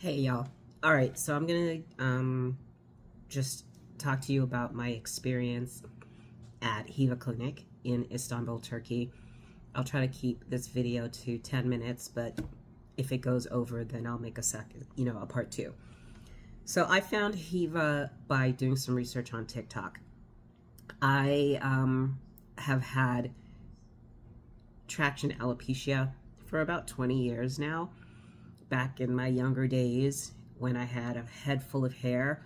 Hey y'all. All right, so I'm gonna just talk to you about my experience at Heva Clinic in Istanbul, Turkey. I'll try to keep this video to 10 minutes, but if it goes over, then I'll make a second, a part two. So I found Heva by doing some research on TikTok. I have had traction alopecia for about 20 years now. Back in my younger days, when I had a head full of hair,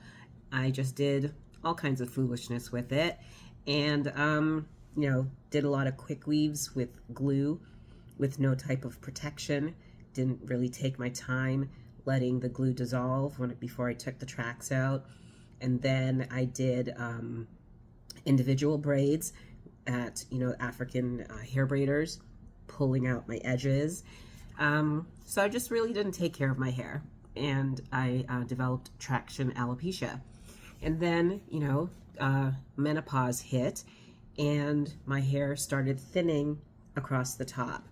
I just did all kinds of foolishness with it, and did a lot of quick weaves with glue with no type of protection. Didn't really take my time letting the glue dissolve before I took the tracks out. And then I did individual braids at African hair braiders, pulling out my edges. So I just really didn't take care of my hair, and I developed traction alopecia. And then, menopause hit, and my hair started thinning across the top.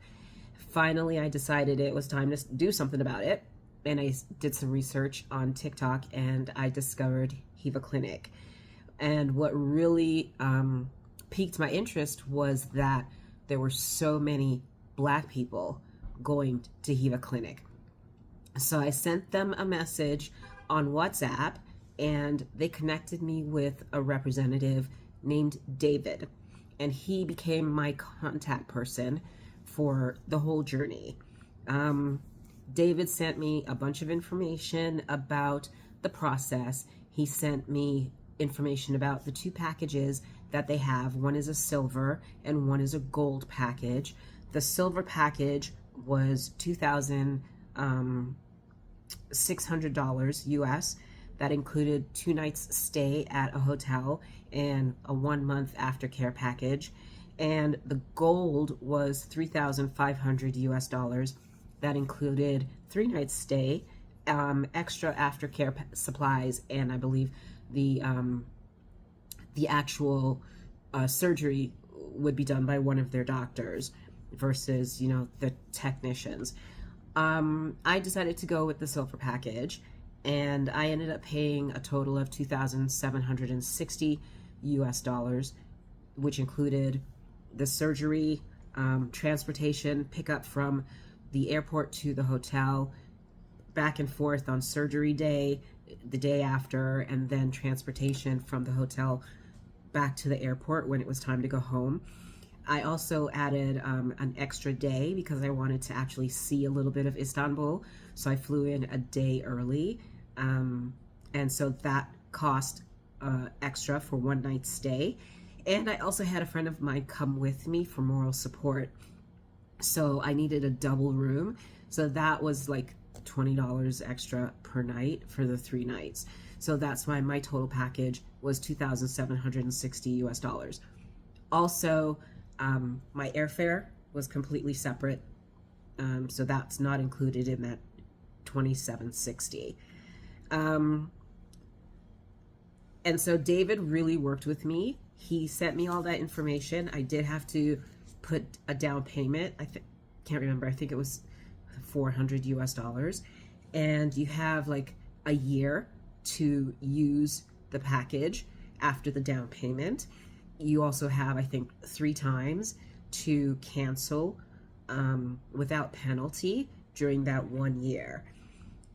Finally, I decided it was time to do something about it, and I did some research on TikTok, and I discovered Heva Clinic. And what really piqued my interest was that there were so many Black people going to Heva Clinic. So I sent them a message on WhatsApp, and they connected me with a representative named David, and he became my contact person for the whole journey. David sent me a bunch of information about the process. He sent me information about the two packages that they have. One is a silver and one is a gold package. The silver package was $2,600 US. That included 2 nights stay at a hotel and a 1-month aftercare package. And the gold was $3,500 US. That included 3 nights stay, extra aftercare supplies, and I believe the actual surgery would be done by one of their doctors versus the technicians. I decided to go with the silver package, and I ended up paying a total of $2,760 US, which included the surgery, transportation, pickup from the airport to the hotel, back and forth on surgery day, the day after, and then transportation from the hotel back to the airport when it was time to go home. I also added an extra day because I wanted to actually see a little bit of Istanbul, so I flew in a day early, and so that cost extra for 1 night stay. And I also had a friend of mine come with me for moral support, so I needed a double room, so that was like $20 extra per night for the 3 nights. So that's why my total package was $2,760 US. Also, my airfare was completely separate, so that's not included in that $2,760. And so David really worked with me. He sent me all that information. I did have to put a down payment. Can't remember. I think it was $400 US. And you have like a year to use the package after the down payment. You also have, I think, 3 times to cancel without penalty during that 1 year.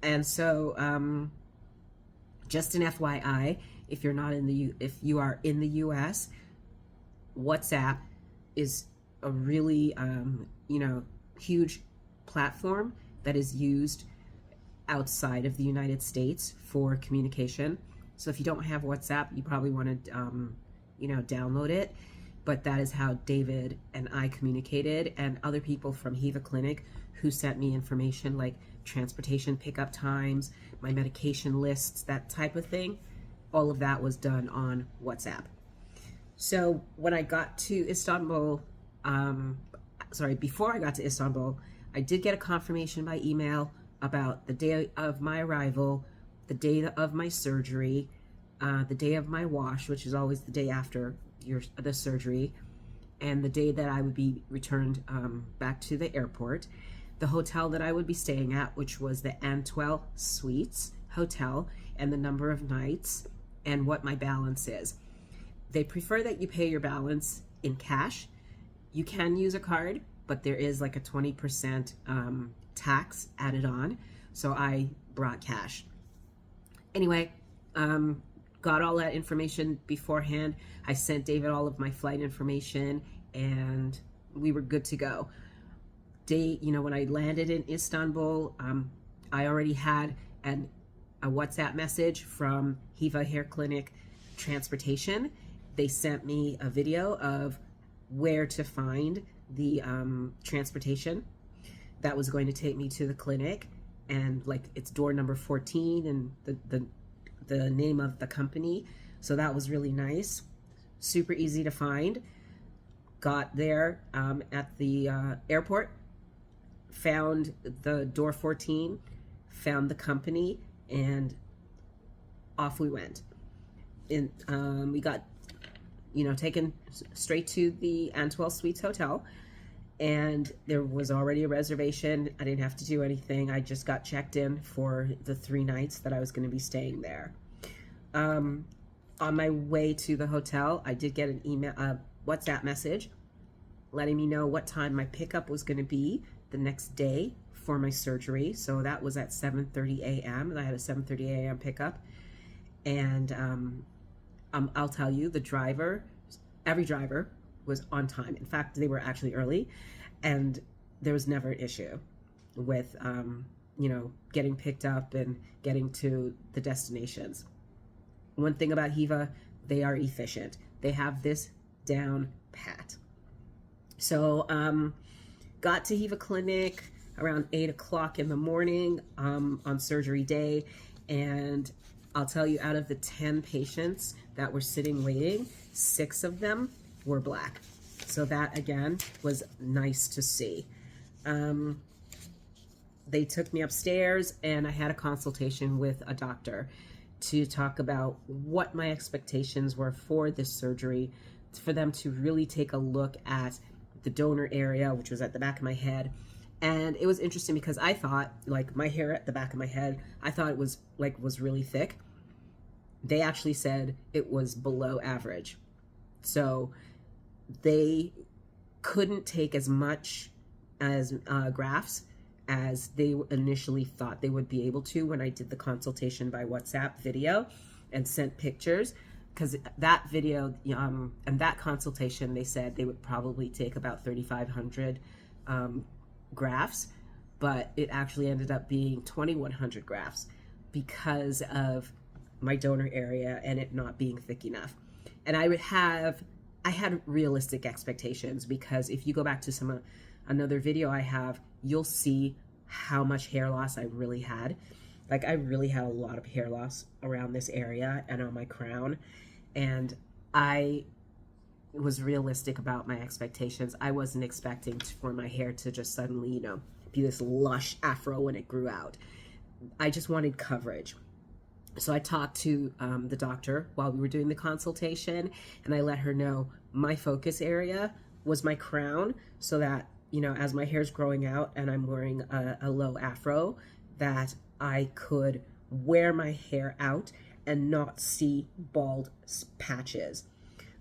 And so, just an FYI, if you are in the U.S., WhatsApp is a really huge platform that is used outside of the United States for communication. So if you don't have WhatsApp, you probably want to download it. But that is how David and I communicated, and other people from Heva Clinic who sent me information like transportation pickup times, my medication lists, that type of thing. All of that was done on WhatsApp. So when I got to Istanbul, before I got to Istanbul, I did get a confirmation by email about the day of my arrival, the day of my surgery, the day of my wash, which is always the day after the surgery, and the day that I would be returned back to the airport. the hotel that I would be staying at, which was the Antwell Suites Hotel, and the number of nights and what my balance is. They prefer that you pay your balance in cash. You can use a card, but there is like a 20% tax added on. So I brought cash. Anyway, got all that information beforehand. I sent David all of my flight information, and we were good to go. When I landed in Istanbul, I already had a WhatsApp message from Heva Hair Clinic Transportation. They sent me a video of where to find the transportation that was going to take me to the clinic, and like it's door number 14 and the name of the company. So that was really nice, super easy to find. Got there at the airport, found the door 14, found the company, and off we went. We got taken straight to the Antwell Suites Hotel, and there was already a reservation. I didn't have to do anything. I just got checked in for the 3 nights that I was going to be staying there. On my way to the hotel, I did get an WhatsApp message letting me know what time my pickup was going to be the next day for my surgery. So that was at 7:30 a.m. and I had a 7:30 a.m. pickup. And I'll tell you, every driver was on time. In fact, they were actually early, and there was never an issue with getting picked up and getting to the destinations. One thing about Heva, they are efficient. They have this down pat. So got to Heva Clinic around 8 o'clock in the morning on surgery day, and I'll tell you, out of the 10 patients that were sitting waiting, 6 of them were Black. So that, again, was nice to see. They took me upstairs, and I had a consultation with a doctor to talk about what my expectations were for this surgery, for them to really take a look at the donor area, which was at the back of my head. And it was interesting because I thought, like, my hair at the back of my head, I thought it was really thick. They actually said it was below average. So they couldn't take as much as grafts as they initially thought they would be able to when I did the consultation by WhatsApp video and sent pictures. Because that video and that consultation, they said they would probably take about 3,500 grafts, but it actually ended up being 2,100 grafts because of my donor area and it not being thick enough. And I had realistic expectations, because if you go back to another video I have, you'll see how much hair loss I really had. Like, I really had a lot of hair loss around this area and on my crown, and I was realistic about my expectations. I wasn't expecting for my hair to just suddenly, be this lush afro when it grew out. I just wanted coverage. So I talked to the doctor while we were doing the consultation, and I let her know my focus area was my crown, so that, as my hair's growing out and I'm wearing a low afro, that I could wear my hair out and not see bald patches.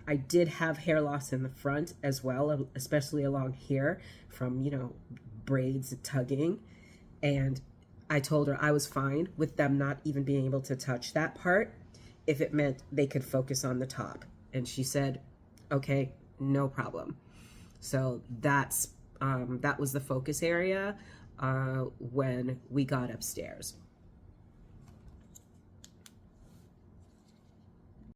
I did have hair loss in the front as well, especially along here from, braids tugging. And I told her I was fine with them not even being able to touch that part if it meant they could focus on the top. And she said, okay, no problem. So that was the focus area when we got upstairs.